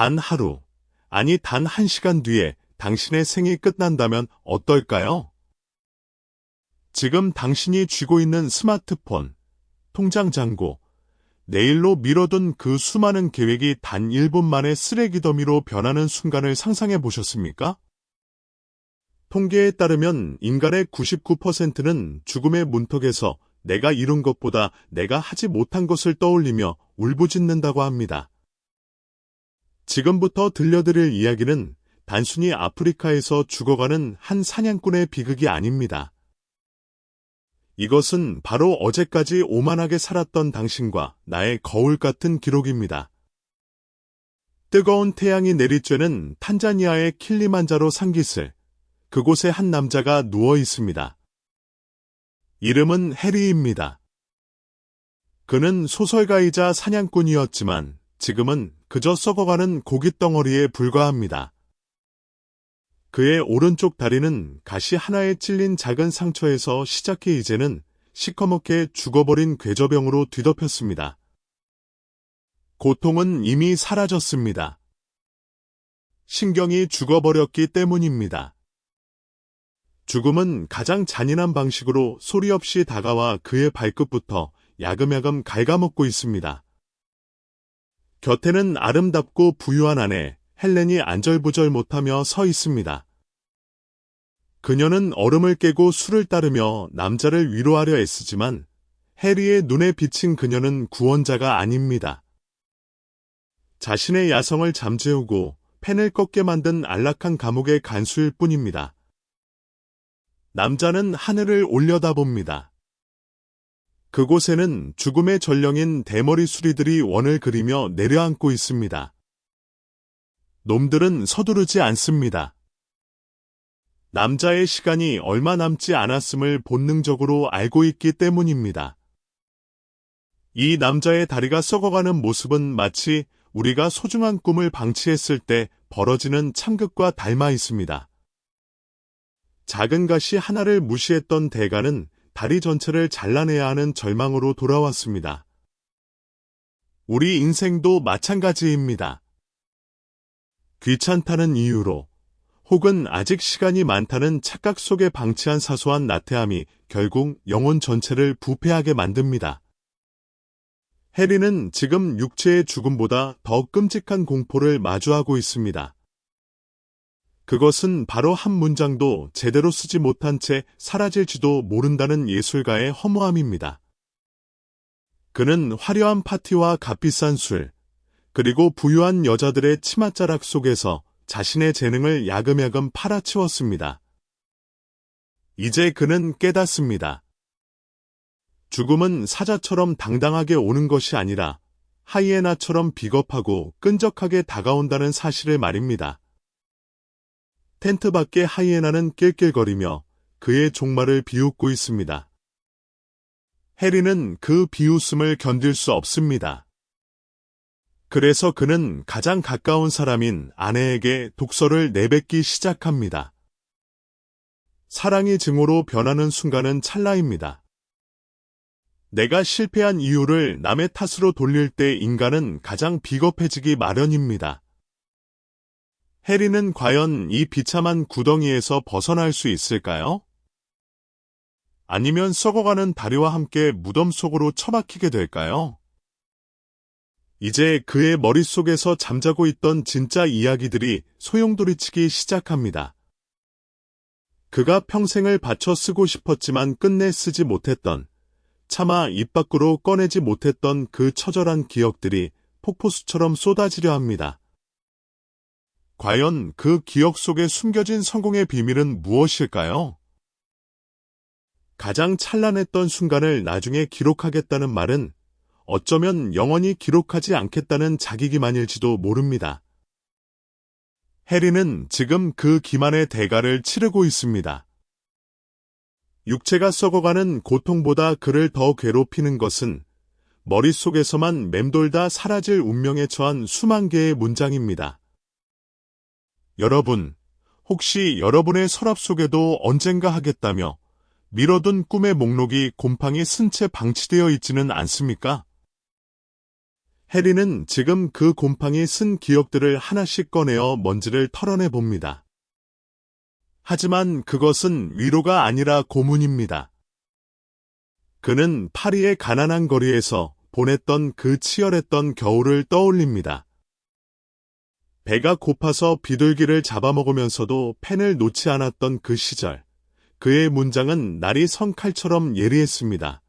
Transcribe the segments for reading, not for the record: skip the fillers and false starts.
단 하루, 아니 단 1시간 뒤에 당신의 생이 끝난다면 어떨까요? 지금 당신이 쥐고 있는 스마트폰, 통장 잔고, 내일로 미뤄둔 그 수많은 계획이 단 1분 만에 쓰레기 더미로 변하는 순간을 상상해 보셨습니까? 통계에 따르면 인간의 99%는 죽음의 문턱에서 내가 이룬 것보다 내가 하지 못한 것을 떠올리며 울부짖는다고 합니다. 지금부터 들려드릴 이야기는 단순히 아프리카에서 죽어가는 한 사냥꾼의 비극이 아닙니다. 이것은 바로 어제까지 오만하게 살았던 당신과 나의 거울 같은 기록입니다. 뜨거운 태양이 내리쬐는 탄자니아의 킬리만자로 산기슭, 그곳에 한 남자가 누워 있습니다. 이름은 해리입니다. 그는 소설가이자 사냥꾼이었지만 지금은 그저 썩어가는 고깃덩어리에 불과합니다. 그의 오른쪽 다리는 가시 하나에 찔린 작은 상처에서 시작해 이제는 시커멓게 죽어버린 궤저병으로 뒤덮였습니다. 고통은 이미 사라졌습니다. 신경이 죽어버렸기 때문입니다. 죽음은 가장 잔인한 방식으로 소리 없이 다가와 그의 발끝부터 야금야금 갉아먹고 있습니다. 곁에는 아름답고 부유한 아내 헬렌이 안절부절 못하며 서 있습니다. 그녀는 얼음을 깨고 술을 따르며 남자를 위로하려 애쓰지만 해리의 눈에 비친 그녀는 구원자가 아닙니다. 자신의 야성을 잠재우고 펜을 꺾게 만든 안락한 감옥의 간수일 뿐입니다. 남자는 하늘을 올려다봅니다. 그곳에는 죽음의 전령인 대머리 수리들이 원을 그리며 내려앉고 있습니다. 놈들은 서두르지 않습니다. 남자의 시간이 얼마 남지 않았음을 본능적으로 알고 있기 때문입니다. 이 남자의 다리가 썩어가는 모습은 마치 우리가 소중한 꿈을 방치했을 때 벌어지는 참극과 닮아 있습니다. 작은 가시 하나를 무시했던 대가는 다리 전체를 잘라내야 하는 절망으로 돌아왔습니다. 우리 인생도 마찬가지입니다. 귀찮다는 이유로 혹은 아직 시간이 많다는 착각 속에 방치한 사소한 나태함이 결국 영혼 전체를 부패하게 만듭니다. 해리는 지금 육체의 죽음보다 더 끔찍한 공포를 마주하고 있습니다. 그것은 바로 한 문장도 제대로 쓰지 못한 채 사라질지도 모른다는 예술가의 허무함입니다. 그는 화려한 파티와 값비싼 술, 그리고 부유한 여자들의 치맛자락 속에서 자신의 재능을 야금야금 팔아치웠습니다. 이제 그는 깨닫습니다. 죽음은 사자처럼 당당하게 오는 것이 아니라 하이에나처럼 비겁하고 끈적하게 다가온다는 사실을 말입니다. 텐트 밖의 하이에나는 낄낄거리며 그의 종말을 비웃고 있습니다. 해리는 그 비웃음을 견딜 수 없습니다. 그래서 그는 가장 가까운 사람인 아내에게 독서를 내뱉기 시작합니다. 사랑이 증오로 변하는 순간은 찰나입니다. 내가 실패한 이유를 남의 탓으로 돌릴 때 인간은 가장 비겁해지기 마련입니다. 해리는 과연 이 비참한 구덩이에서 벗어날 수 있을까요? 아니면 썩어가는 다리와 함께 무덤 속으로 처박히게 될까요? 이제 그의 머릿속에서 잠자고 있던 진짜 이야기들이 소용돌이치기 시작합니다. 그가 평생을 바쳐 쓰고 싶었지만 끝내 쓰지 못했던, 차마 입 밖으로 꺼내지 못했던 그 처절한 기억들이 폭포수처럼 쏟아지려 합니다. 과연 그 기억 속에 숨겨진 성공의 비밀은 무엇일까요? 가장 찬란했던 순간을 나중에 기록하겠다는 말은 어쩌면 영원히 기록하지 않겠다는 자기기만일지도 모릅니다. 해리는 지금 그 기만의 대가를 치르고 있습니다. 육체가 썩어가는 고통보다 그를 더 괴롭히는 것은 머릿속에서만 맴돌다 사라질 운명에 처한 수만 개의 문장입니다. 여러분, 혹시 여러분의 서랍 속에도 언젠가 하겠다며 미뤄둔 꿈의 목록이 곰팡이 쓴 채 방치되어 있지는 않습니까? 해리는 지금 그 곰팡이 쓴 기억들을 하나씩 꺼내어 먼지를 털어내 봅니다. 하지만 그것은 위로가 아니라 고문입니다. 그는 파리의 가난한 거리에서 보냈던 그 치열했던 겨울을 떠올립니다. 배가 고파서 비둘기를 잡아먹으면서도 펜을 놓지 않았던 그 시절. 그의 문장은 날이 선 칼처럼 예리했습니다.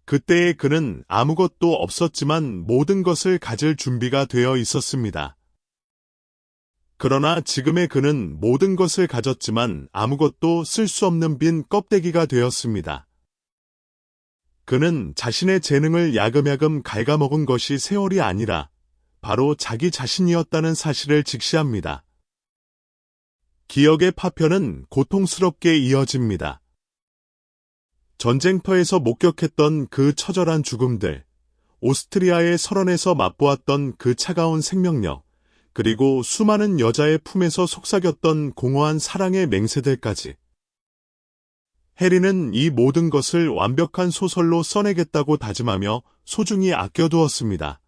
그때의 그는 아무것도 없었지만 모든 것을 가질 준비가 되어 있었습니다. 그러나 지금의 그는 모든 것을 가졌지만 아무것도 쓸 수 없는 빈 껍데기가 되었습니다. 그는 자신의 재능을 야금야금 갉아먹은 것이 세월이 아니라 바로 자기 자신이었다는 사실을 직시합니다. 기억의 파편은 고통스럽게 이어집니다. 전쟁터에서 목격했던 그 처절한 죽음들, 오스트리아의 설원에서 맛보았던 그 차가운 생명력, 그리고 수많은 여자의 품에서 속삭였던 공허한 사랑의 맹세들까지. 해리는 이 모든 것을 완벽한 소설로 써내겠다고 다짐하며 소중히 아껴두었습니다.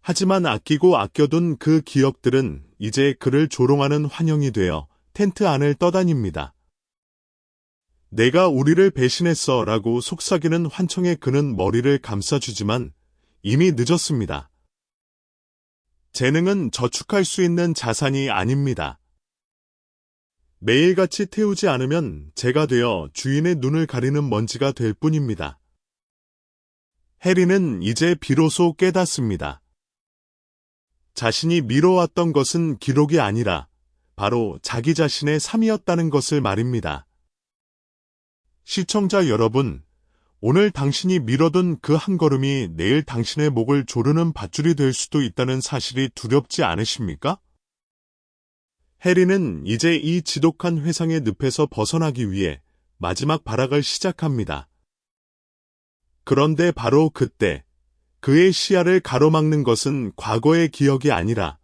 하지만 아끼고 아껴둔 그 기억들은 이제 그를 조롱하는 환영이 되어 텐트 안을 떠다닙니다. 내가 우리를 배신했어 라고 속삭이는 환청에 그는 머리를 감싸주지만 이미 늦었습니다. 재능은 저축할 수 있는 자산이 아닙니다. 매일같이 태우지 않으면 재가 되어 주인의 눈을 가리는 먼지가 될 뿐입니다. 해리는 이제 비로소 깨닫습니다. 자신이 미뤄왔던 것은 기록이 아니라 바로 자기 자신의 삶이었다는 것을 말입니다. 시청자 여러분, 오늘 당신이 미뤄둔 그 한 걸음이 내일 당신의 목을 조르는 밧줄이 될 수도 있다는 사실이 두렵지 않으십니까? 해리는 이제 이 지독한 회상의 늪에서 벗어나기 위해 마지막 발악을 시작합니다. 그런데 바로 그때 그의 시야를 가로막는 것은 과거의 기억이 아니라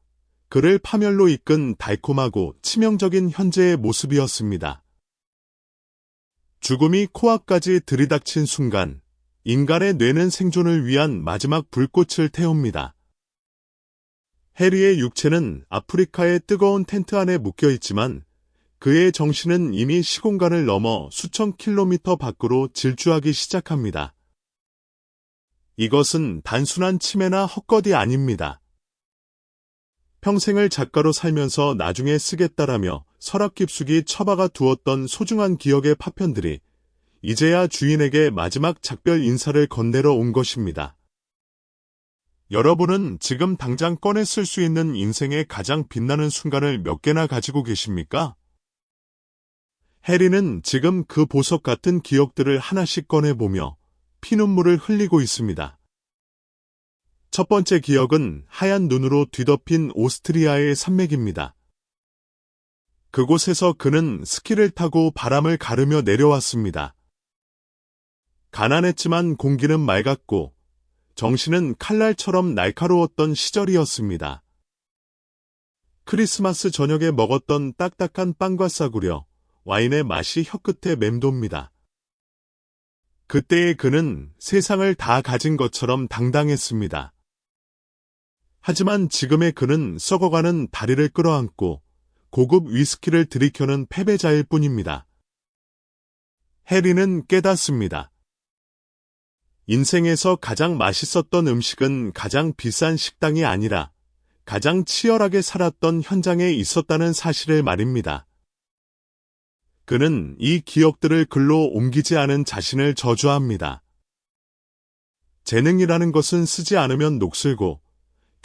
그를 파멸로 이끈 달콤하고 치명적인 현재의 모습이었습니다. 죽음이 코앞까지 들이닥친 순간 인간의 뇌는 생존을 위한 마지막 불꽃을 태웁니다. 해리의 육체는 아프리카의 뜨거운 텐트 안에 묶여 있지만 그의 정신은 이미 시공간을 넘어 수천 킬로미터 밖으로 질주하기 시작합니다. 이것은 단순한 치매나 헛것이 아닙니다. 평생을 작가로 살면서 나중에 쓰겠다라며 서랍 깊숙이 처박아 두었던 소중한 기억의 파편들이 이제야 주인에게 마지막 작별 인사를 건네러 온 것입니다. 여러분은 지금 당장 꺼내 쓸 수 있는 인생의 가장 빛나는 순간을 몇 개나 가지고 계십니까? 해리는 지금 그 보석 같은 기억들을 하나씩 꺼내보며 피눈물을 흘리고 있습니다. 첫 번째 기억은 하얀 눈으로 뒤덮인 오스트리아의 산맥입니다. 그곳에서 그는 스키를 타고 바람을 가르며 내려왔습니다. 가난했지만 공기는 맑았고 정신은 칼날처럼 날카로웠던 시절이었습니다. 크리스마스 저녁에 먹었던 딱딱한 빵과 싸구려, 와인의 맛이 혀끝에 맴돕니다. 그때의 그는 세상을 다 가진 것처럼 당당했습니다. 하지만 지금의 그는 썩어가는 다리를 끌어안고 고급 위스키를 들이켜는 패배자일 뿐입니다. 해리는 깨닫습니다. 인생에서 가장 맛있었던 음식은 가장 비싼 식당이 아니라 가장 치열하게 살았던 현장에 있었다는 사실을 말입니다. 그는 이 기억들을 글로 옮기지 않은 자신을 저주합니다. 재능이라는 것은 쓰지 않으면 녹슬고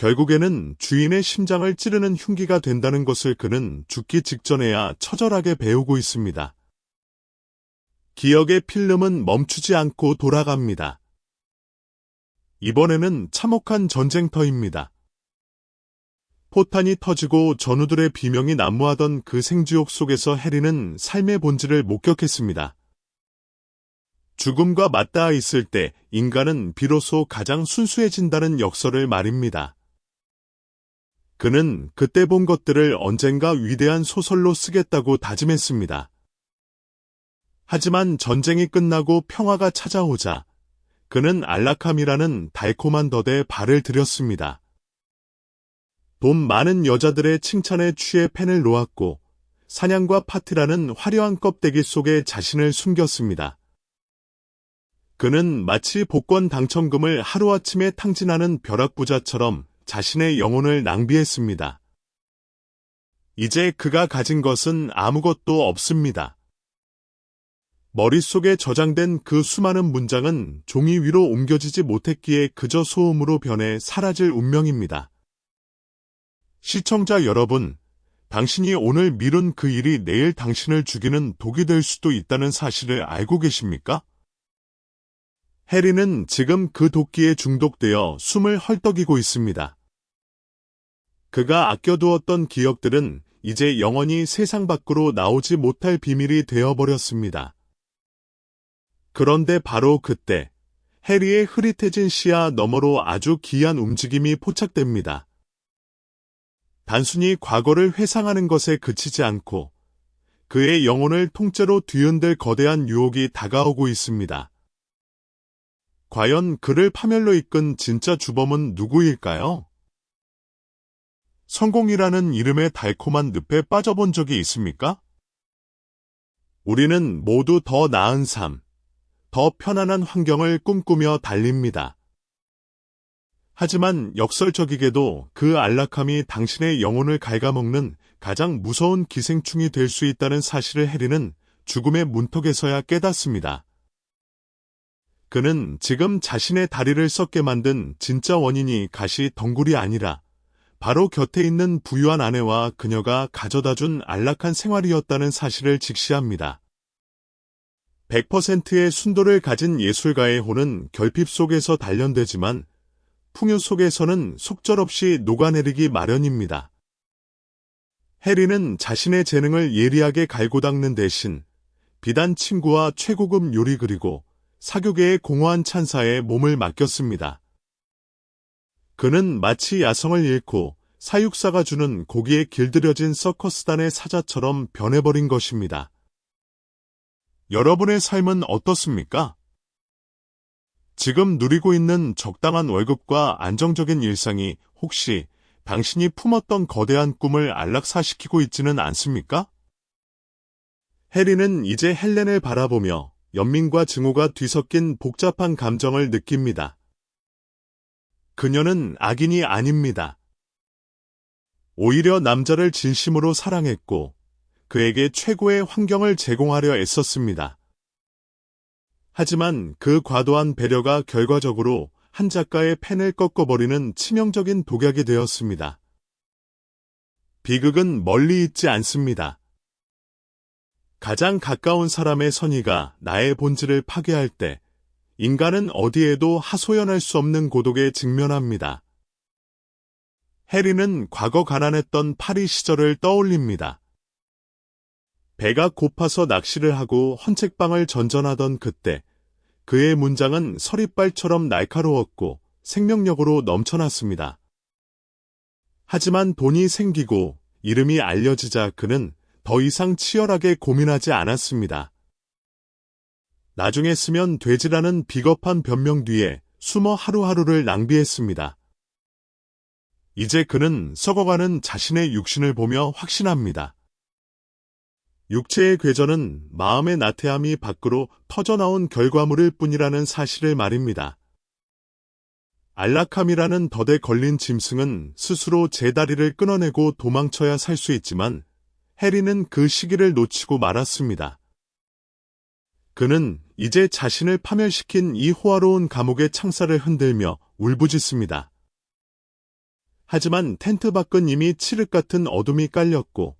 결국에는 주인의 심장을 찌르는 흉기가 된다는 것을 그는 죽기 직전에야 처절하게 배우고 있습니다. 기억의 필름은 멈추지 않고 돌아갑니다. 이번에는 참혹한 전쟁터입니다. 포탄이 터지고 전우들의 비명이 난무하던 그 생지옥 속에서 해리는 삶의 본질을 목격했습니다. 죽음과 맞닿아 있을 때 인간은 비로소 가장 순수해진다는 역설을 말입니다. 그는 그때 본 것들을 언젠가 위대한 소설로 쓰겠다고 다짐했습니다. 하지만 전쟁이 끝나고 평화가 찾아오자 그는 안락함이라는 달콤한 덫에 발을 들였습니다. 돈 많은 여자들의 칭찬에 취해 펜을 놓았고 사냥과 파티라는 화려한 껍데기 속에 자신을 숨겼습니다. 그는 마치 복권 당첨금을 하루아침에 탕진하는 벼락부자처럼 자신의 영혼을 낭비했습니다. 이제 그가 가진 것은 아무것도 없습니다. 머릿속에 저장된 그 수많은 문장은 종이 위로 옮겨지지 못했기에 그저 소음으로 변해 사라질 운명입니다. 시청자 여러분, 당신이 오늘 미룬 그 일이 내일 당신을 죽이는 독이 될 수도 있다는 사실을 알고 계십니까? 해리는 지금 그 도끼에 중독되어 숨을 헐떡이고 있습니다. 그가 아껴두었던 기억들은 이제 영원히 세상 밖으로 나오지 못할 비밀이 되어버렸습니다. 그런데 바로 그때 해리의 흐릿해진 시야 너머로 아주 기이한 움직임이 포착됩니다. 단순히 과거를 회상하는 것에 그치지 않고 그의 영혼을 통째로 뒤흔들 거대한 유혹이 다가오고 있습니다. 과연 그를 파멸로 이끈 진짜 주범은 누구일까요? 성공이라는 이름의 달콤한 늪에 빠져본 적이 있습니까? 우리는 모두 더 나은 삶, 더 편안한 환경을 꿈꾸며 달립니다. 하지만 역설적이게도 그 안락함이 당신의 영혼을 갉아먹는 가장 무서운 기생충이 될 수 있다는 사실을 해리는 죽음의 문턱에서야 깨닫습니다. 그는 지금 자신의 다리를 썩게 만든 진짜 원인이 가시 덩굴이 아니라 바로 곁에 있는 부유한 아내와 그녀가 가져다준 안락한 생활이었다는 사실을 직시합니다. 100%의 순도를 가진 예술가의 혼은 결핍 속에서 단련되지만 풍요 속에서는 속절없이 녹아내리기 마련입니다. 해리는 자신의 재능을 예리하게 갈고 닦는 대신 비단 친구와 최고급 요리 그리고 사교계의 공허한 찬사에 몸을 맡겼습니다. 그는 마치 야성을 잃고 사육사가 주는 고기에 길들여진 서커스단의 사자처럼 변해버린 것입니다. 여러분의 삶은 어떻습니까? 지금 누리고 있는 적당한 월급과 안정적인 일상이 혹시 당신이 품었던 거대한 꿈을 안락사시키고 있지는 않습니까? 해리는 이제 헬렌을 바라보며 연민과 증오가 뒤섞인 복잡한 감정을 느낍니다. 그녀는 악인이 아닙니다. 오히려 남자를 진심으로 사랑했고 그에게 최고의 환경을 제공하려 애썼습니다. 하지만 그 과도한 배려가 결과적으로 한 작가의 펜을 꺾어버리는 치명적인 독약이 되었습니다. 비극은 멀리 있지 않습니다. 가장 가까운 사람의 선의가 나의 본질을 파괴할 때 인간은 어디에도 하소연할 수 없는 고독에 직면합니다. 해리는 과거 가난했던 파리 시절을 떠올립니다. 배가 고파서 낚시를 하고 헌책방을 전전하던 그때 그의 문장은 서리발처럼 날카로웠고 생명력으로 넘쳐났습니다. 하지만 돈이 생기고 이름이 알려지자 그는 더 이상 치열하게 고민하지 않았습니다. 나중에 쓰면 되지라는 비겁한 변명 뒤에 숨어 하루하루를 낭비했습니다. 이제 그는 썩어가는 자신의 육신을 보며 확신합니다. 육체의 궤전은 마음의 나태함이 밖으로 터져나온 결과물일 뿐이라는 사실을 말입니다. 안락함이라는 덫에 걸린 짐승은 스스로 제 다리를 끊어내고 도망쳐야 살 수 있지만 해리는 그 시기를 놓치고 말았습니다. 그는 이제 자신을 파멸시킨 이 호화로운 감옥의 창살을 흔들며 울부짖습니다. 하지만 텐트 밖은 이미 칠흑 같은 어둠이 깔렸고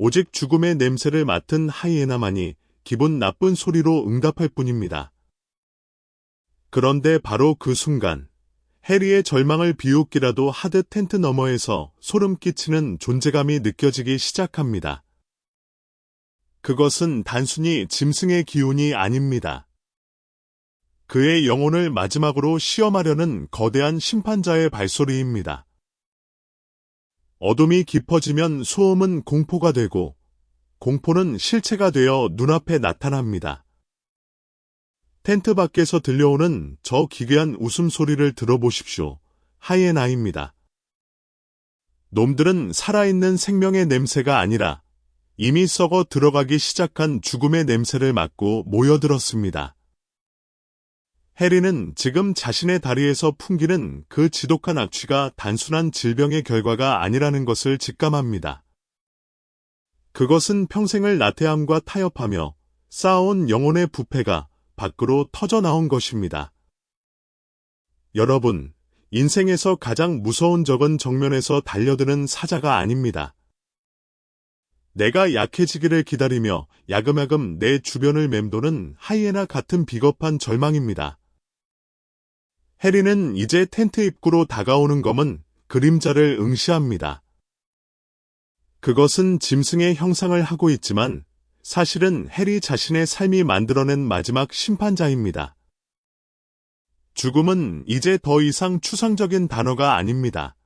오직 죽음의 냄새를 맡은 하이에나만이 기분 나쁜 소리로 응답할 뿐입니다. 그런데 바로 그 순간 해리의 절망을 비웃기라도 하듯 텐트 너머에서 소름 끼치는 존재감이 느껴지기 시작합니다. 그것은 단순히 짐승의 기운이 아닙니다. 그의 영혼을 마지막으로 시험하려는 거대한 심판자의 발소리입니다. 어둠이 깊어지면 소음은 공포가 되고 공포는 실체가 되어 눈앞에 나타납니다. 텐트 밖에서 들려오는 저 기괴한 웃음소리를 들어보십시오. 하이에나입니다. 놈들은 살아있는 생명의 냄새가 아니라 이미 썩어 들어가기 시작한 죽음의 냄새를 맡고 모여들었습니다. 해리는 지금 자신의 다리에서 풍기는 그 지독한 악취가 단순한 질병의 결과가 아니라는 것을 직감합니다. 그것은 평생을 나태함과 타협하며 쌓아온 영혼의 부패가 밖으로 터져나온 것입니다. 여러분, 인생에서 가장 무서운 적은 정면에서 달려드는 사자가 아닙니다. 내가 약해지기를 기다리며 야금야금 내 주변을 맴도는 하이에나 같은 비겁한 절망입니다. 해리는 이제 텐트 입구로 다가오는 검은 그림자를 응시합니다. 그것은 짐승의 형상을 하고 있지만 사실은 해리 자신의 삶이 만들어낸 마지막 심판자입니다. 죽음은 이제 더 이상 추상적인 단어가 아닙니다.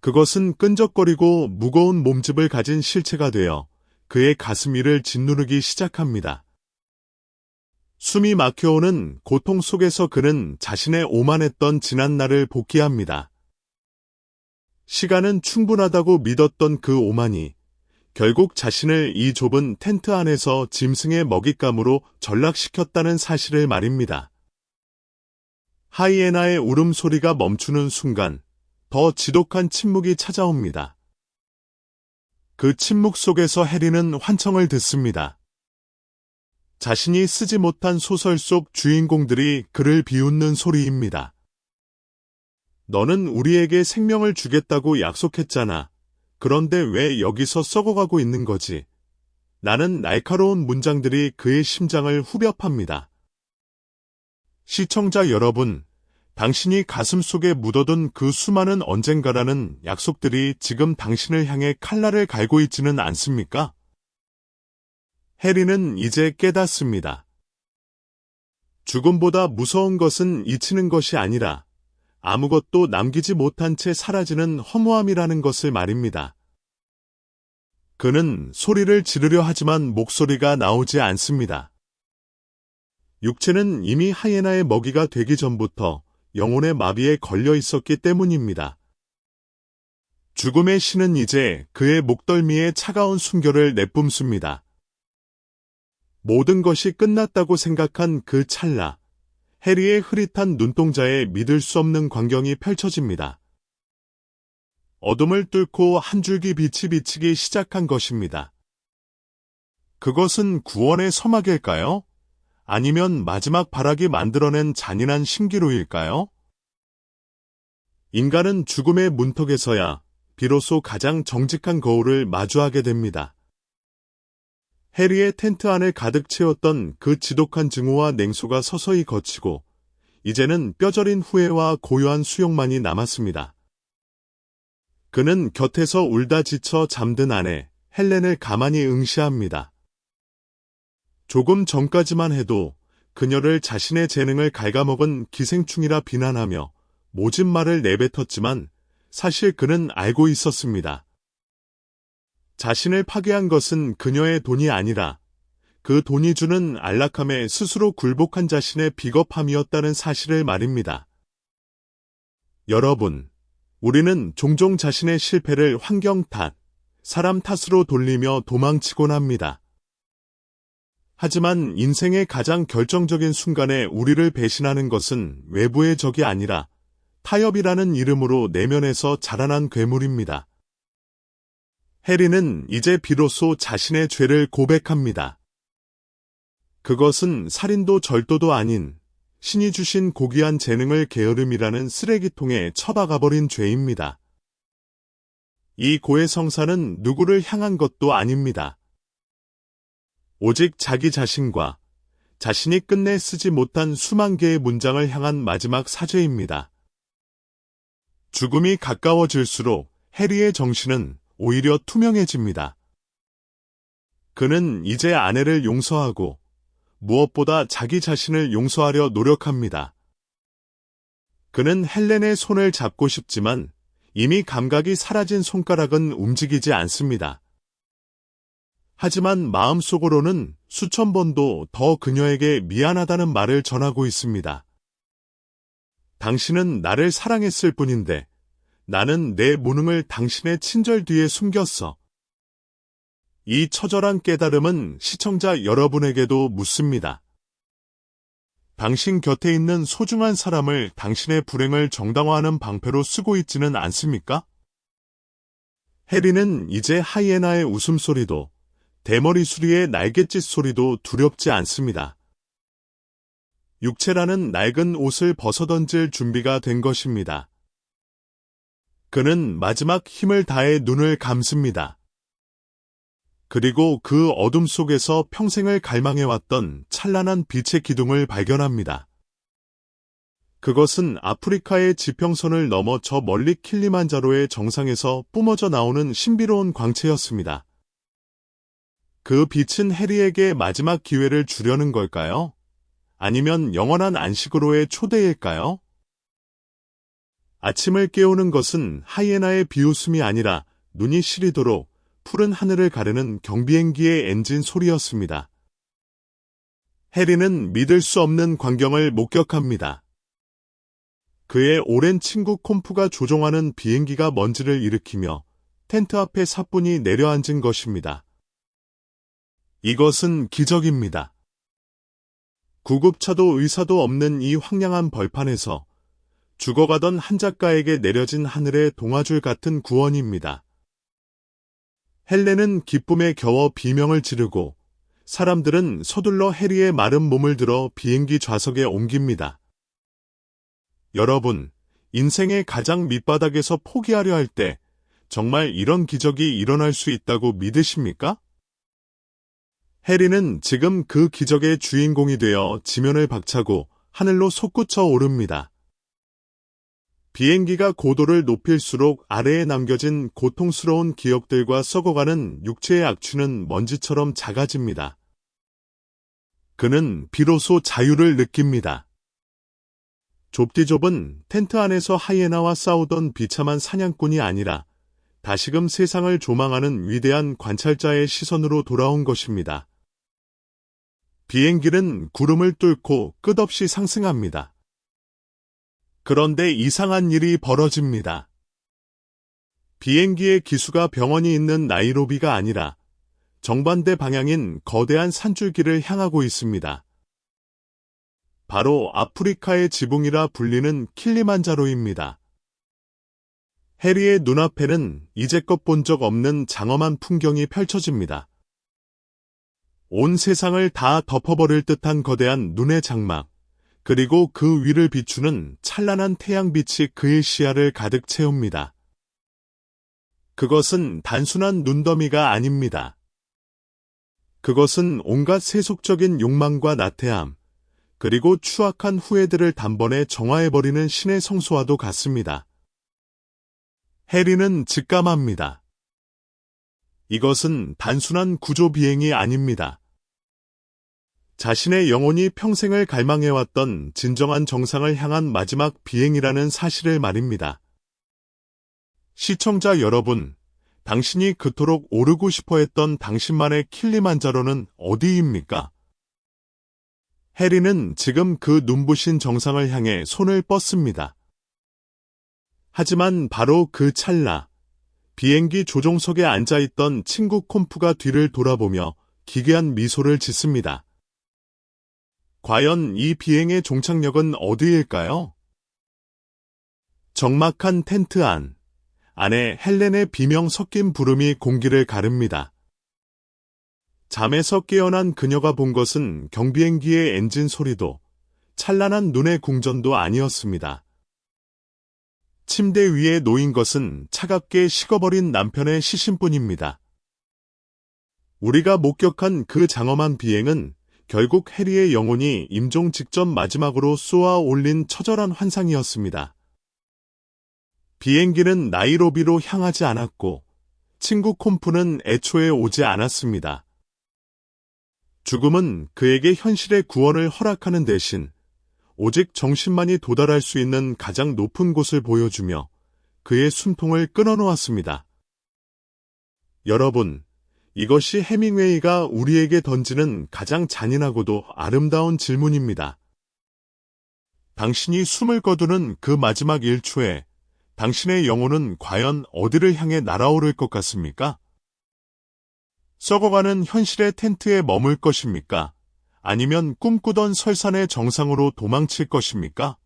그것은 끈적거리고 무거운 몸집을 가진 실체가 되어 그의 가슴 위를 짓누르기 시작합니다. 숨이 막혀오는 고통 속에서 그는 자신의 오만했던 지난날을 복귀합니다. 시간은 충분하다고 믿었던 그 오만이 결국 자신을 이 좁은 텐트 안에서 짐승의 먹잇감으로 전락시켰다는 사실을 말입니다. 하이에나의 울음소리가 멈추는 순간 더 지독한 침묵이 찾아옵니다. 그 침묵 속에서 해리는 환청을 듣습니다. 자신이 쓰지 못한 소설 속 주인공들이 그를 비웃는 소리입니다. 너는 우리에게 생명을 주겠다고 약속했잖아. 그런데 왜 여기서 썩어가고 있는 거지? 나는 날카로운 문장들이 그의 심장을 후벼 팝니다. 시청자 여러분, 당신이 가슴속에 묻어둔 그 수많은 언젠가라는 약속들이 지금 당신을 향해 칼날을 갈고 있지는 않습니까? 해리는 이제 깨닫습니다. 죽음보다 무서운 것은 잊히는 것이 아니라 아무것도 남기지 못한 채 사라지는 허무함이라는 것을 말입니다. 그는 소리를 지르려 하지만 목소리가 나오지 않습니다. 육체는 이미 하이에나의 먹이가 되기 전부터 영혼의 마비에 걸려 있었기 때문입니다. 죽음의 신은 이제 그의 목덜미에 차가운 순결을 내뿜습니다. 모든 것이 끝났다고 생각한 그 찰나, 해리의 흐릿한 눈동자에 믿을 수 없는 광경이 펼쳐집니다. 어둠을 뚫고 한 줄기 빛이 비치기 시작한 것입니다. 그것은 구원의 서막일까요? 아니면 마지막 발악이 만들어낸 잔인한 신기루일까요? 인간은 죽음의 문턱에서야 비로소 가장 정직한 거울을 마주하게 됩니다. 해리의 텐트 안을 가득 채웠던 그 지독한 증오와 냉소가 서서히 걷히고 이제는 뼈저린 후회와 고요한 수용만이 남았습니다. 그는 곁에서 울다 지쳐 잠든 아내 헬렌을 가만히 응시합니다. 조금 전까지만 해도 그녀를 자신의 재능을 갉아먹은 기생충이라 비난하며 모진 말을 내뱉었지만 사실 그는 알고 있었습니다. 자신을 파괴한 것은 그녀의 돈이 아니라 그 돈이 주는 안락함에 스스로 굴복한 자신의 비겁함이었다는 사실을 말입니다. 여러분, 우리는 종종 자신의 실패를 환경 탓, 사람 탓으로 돌리며 도망치곤 합니다. 하지만 인생의 가장 결정적인 순간에 우리를 배신하는 것은 외부의 적이 아니라 타협이라는 이름으로 내면에서 자라난 괴물입니다. 해리는 이제 비로소 자신의 죄를 고백합니다. 그것은 살인도 절도도 아닌 신이 주신 고귀한 재능을 게으름이라는 쓰레기통에 처박아버린 죄입니다. 이 고해성사는 누구를 향한 것도 아닙니다. 오직 자기 자신과 자신이 끝내 쓰지 못한 수만 개의 문장을 향한 마지막 사죄입니다. 죽음이 가까워질수록 해리의 정신은 오히려 투명해집니다. 그는 이제 아내를 용서하고 무엇보다 자기 자신을 용서하려 노력합니다. 그는 헬렌의 손을 잡고 싶지만 이미 감각이 사라진 손가락은 움직이지 않습니다. 하지만 마음속으로는 수천 번도 더 그녀에게 미안하다는 말을 전하고 있습니다. 당신은 나를 사랑했을 뿐인데 나는 내 무능을 당신의 친절 뒤에 숨겼어. 이 처절한 깨달음은 시청자 여러분에게도 묻습니다. 당신 곁에 있는 소중한 사람을 당신의 불행을 정당화하는 방패로 쓰고 있지는 않습니까? 해리는 이제 하이에나의 웃음소리도 대머리 수리의 날갯짓 소리도 두렵지 않습니다. 육체라는 낡은 옷을 벗어던질 준비가 된 것입니다. 그는 마지막 힘을 다해 눈을 감습니다. 그리고 그 어둠 속에서 평생을 갈망해왔던 찬란한 빛의 기둥을 발견합니다. 그것은 아프리카의 지평선을 넘어 저 멀리 킬리만자로의 정상에서 뿜어져 나오는 신비로운 광채였습니다. 그 빛은 해리에게 마지막 기회를 주려는 걸까요? 아니면 영원한 안식으로의 초대일까요? 아침을 깨우는 것은 하이에나의 비웃음이 아니라 눈이 시리도록 푸른 하늘을 가르는 경비행기의 엔진 소리였습니다. 해리는 믿을 수 없는 광경을 목격합니다. 그의 오랜 친구 콤프가 조종하는 비행기가 먼지를 일으키며 텐트 앞에 사뿐히 내려앉은 것입니다. 이것은 기적입니다. 구급차도 의사도 없는 이 황량한 벌판에서 죽어가던 한 작가에게 내려진 하늘의 동화줄 같은 구원입니다. 헬렌은 기쁨에 겨워 비명을 지르고 사람들은 서둘러 해리의 마른 몸을 들어 비행기 좌석에 옮깁니다. 여러분, 인생의 가장 밑바닥에서 포기하려 할 때 정말 이런 기적이 일어날 수 있다고 믿으십니까? 해리는 지금 그 기적의 주인공이 되어 지면을 박차고 하늘로 솟구쳐 오릅니다. 비행기가 고도를 높일수록 아래에 남겨진 고통스러운 기억들과 썩어가는 육체의 악취는 먼지처럼 작아집니다. 그는 비로소 자유를 느낍니다. 좁디좁은 텐트 안에서 하이에나와 싸우던 비참한 사냥꾼이 아니라 다시금 세상을 조망하는 위대한 관찰자의 시선으로 돌아온 것입니다. 비행기는 구름을 뚫고 끝없이 상승합니다. 그런데 이상한 일이 벌어집니다. 비행기의 기수가 병원이 있는 나이로비가 아니라 정반대 방향인 거대한 산줄기를 향하고 있습니다. 바로 아프리카의 지붕이라 불리는 킬리만자로입니다. 해리의 눈앞에는 이제껏 본 적 없는 장엄한 풍경이 펼쳐집니다. 온 세상을 다 덮어버릴 듯한 거대한 눈의 장막, 그리고 그 위를 비추는 찬란한 태양빛이 그의 시야를 가득 채웁니다. 그것은 단순한 눈더미가 아닙니다. 그것은 온갖 세속적인 욕망과 나태함, 그리고 추악한 후회들을 단번에 정화해버리는 신의 성소와도 같습니다. 해리는 직감합니다. 이것은 단순한 구조 비행이 아닙니다. 자신의 영혼이 평생을 갈망해왔던 진정한 정상을 향한 마지막 비행이라는 사실을 말입니다. 시청자 여러분, 당신이 그토록 오르고 싶어 했던 당신만의 킬리만자로는 어디입니까? 해리는 지금 그 눈부신 정상을 향해 손을 뻗습니다. 하지만 바로 그 찰나, 비행기 조종석에 앉아있던 친구 콤프가 뒤를 돌아보며 기괴한 미소를 짓습니다. 과연 이 비행의 종착역은 어디일까요? 적막한 텐트 안에 헬렌의 비명 섞인 부름이 공기를 가릅니다. 잠에서 깨어난 그녀가 본 것은 경비행기의 엔진 소리도 찬란한 눈의 궁전도 아니었습니다. 침대 위에 놓인 것은 차갑게 식어버린 남편의 시신뿐입니다. 우리가 목격한 그 장엄한 비행은 결국 해리의 영혼이 임종 직전 마지막으로 쏘아 올린 처절한 환상이었습니다. 비행기는 나이로비로 향하지 않았고 친구 콤프는 애초에 오지 않았습니다. 죽음은 그에게 현실의 구원을 허락하는 대신 오직 정신만이 도달할 수 있는 가장 높은 곳을 보여주며 그의 숨통을 끊어놓았습니다. 여러분, 이것이 해밍웨이가 우리에게 던지는 가장 잔인하고도 아름다운 질문입니다. 당신이 숨을 거두는 그 마지막 1초에 당신의 영혼은 과연 어디를 향해 날아오를 것 같습니까? 썩어가는 현실의 텐트에 머물 것입니까? 아니면 꿈꾸던 설산의 정상으로 도망칠 것입니까?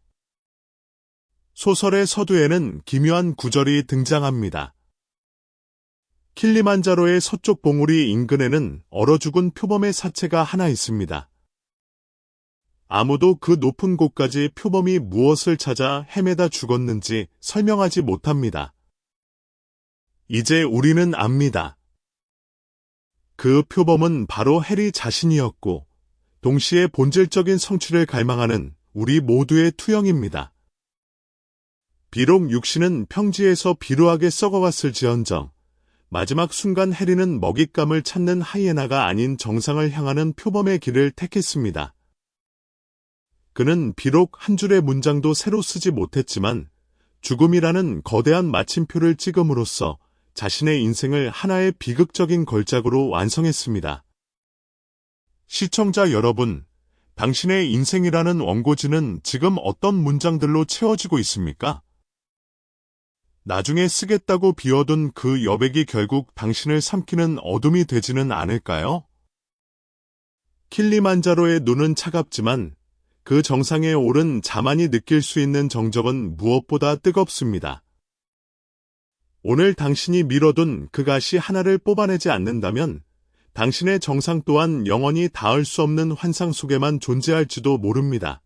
소설의 서두에는 기묘한 구절이 등장합니다. 킬리만자로의 서쪽 봉우리 인근에는 얼어 죽은 표범의 사체가 하나 있습니다. 아무도 그 높은 곳까지 표범이 무엇을 찾아 헤매다 죽었는지 설명하지 못합니다. 이제 우리는 압니다. 그 표범은 바로 해리 자신이었고, 동시에 본질적인 성취를 갈망하는 우리 모두의 투영입니다. 비록 육신은 평지에서 비루하게 썩어갔을지언정, 마지막 순간 해리는 먹잇감을 찾는 하이에나가 아닌 정상을 향하는 표범의 길을 택했습니다. 그는 비록 한 줄의 문장도 새로 쓰지 못했지만 죽음이라는 거대한 마침표를 찍음으로써 자신의 인생을 하나의 비극적인 걸작으로 완성했습니다. 시청자 여러분, 당신의 인생이라는 원고지는 지금 어떤 문장들로 채워지고 있습니까? 나중에 쓰겠다고 비워둔 그 여백이 결국 당신을 삼키는 어둠이 되지는 않을까요? 킬리만자로의 눈은 차갑지만 그 정상에 오른 자만이 느낄 수 있는 정적은 무엇보다 뜨겁습니다. 오늘 당신이 밀어둔 그 가시 하나를 뽑아내지 않는다면 당신의 정상 또한 영원히 닿을 수 없는 환상 속에만 존재할지도 모릅니다.